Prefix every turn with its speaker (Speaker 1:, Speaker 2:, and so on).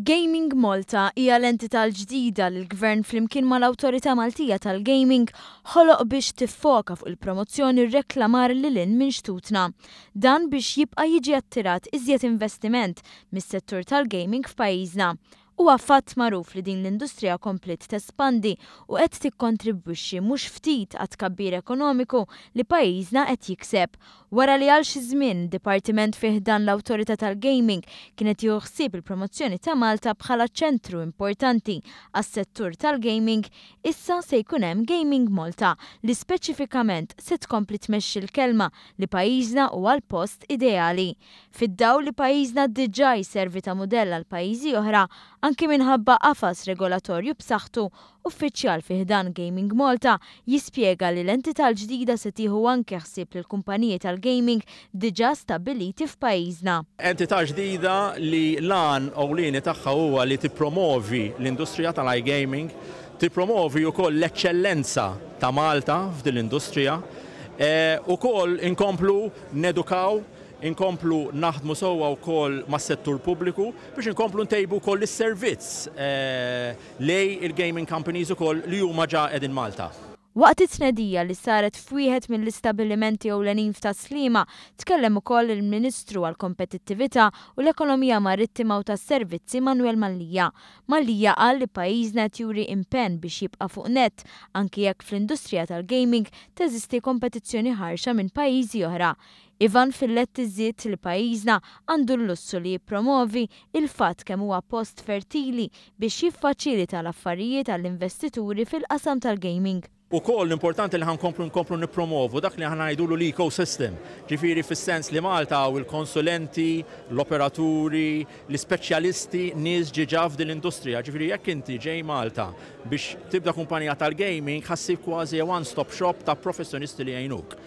Speaker 1: Gaming Malta hija l-entità l-ġdida li l-Gvern flimkien mal-Awtorità Maltija tal-Gaming ħoloq biex tiffoka fuq il-promozzjoni r-reklamar lil minn xtutna. Dan biex jibqa' jiġi attirat iżjed investiment mis-settur tal-gaming f'pajjiżna. Huwa fatt magħruf li din l-industrija komplet tespandi u qed tikkontribwixxi mhux ftit għat tkabbir ekonomiku li pajjiżna qed jikseb. Wara li għal xi żmien dipartiment fih dan l-Awtorità tal-Gaming kienet jieħu ħsieb il-promozzjoni ta' Malta bħala ċentru importanti għas-settur tal-gaming, issa se jkun hemm Gaming Malta li speċifikament se tkompli tmexxi l-kelma li pajjiżna huwa l-post ideali. Fid-dawl li pajjiżna diġà jservi ta' mudell għal pajjiżi oħra, anki minħabba qafas regolatorju b'saħħtu, uffiċjal fih dan Gaming Malta jispjega li l-entità l-ġdida se tieħu anke ħsieb lill kumpaniji tal-gaming diġà stabbiliti f'pajjiżna.
Speaker 2: Entità ġdida li l-għan ewlieni tagħha huwa li tippromovi l-industrija tal-iGaming, tippromovi wkoll l-eċċellenza ta' Malta f'din l-industrija, ukoll inkomplu nedukaw, inkomplu naħdmu sewwa wkoll mas-settur pubbliku biex inkomplu ntejbu wkoll is-servizz lej il-gaming companies ukoll li huma ġa qegħdin Malta.
Speaker 1: Waqt it-tnedija li saret f'wieħed mill-istabbilimenti ewlenin f'Taslima, tkellem ukoll il-Ministru għall-Kompetittività u l-Ekonomija Marittima u tas-Servizzi Manuel Mallija. Mallija qal li pajjiżna qed juri impenn biex jibqa' fuq nett anke jekk fl-industrija tal-gaming teżisti kompetizzjoni ħarxa minn pajjiżi oħra. Ivan Fillet iżżid li pajjiżna għandu l-lussu li jippromovi il-fatt kemm huwa post fertili biex jiffaċilita l-affarijiet għall-investituri fil-qasam tal-gaming.
Speaker 2: Ukoll importanti li nkomplu nippromovu dak li ħana ngħidulu l-ecosystem, ġifieri fis-sens li Malta u l-konsulenti, l-operaturi, l-ispeċjalisti nies ġiġa f'din l-industrija, ġifieri jekk inti ġej Malta biex tibda kumpanija tal-gaming ħassib kważi one-stop shop ta' professjonisti li jgħinuk.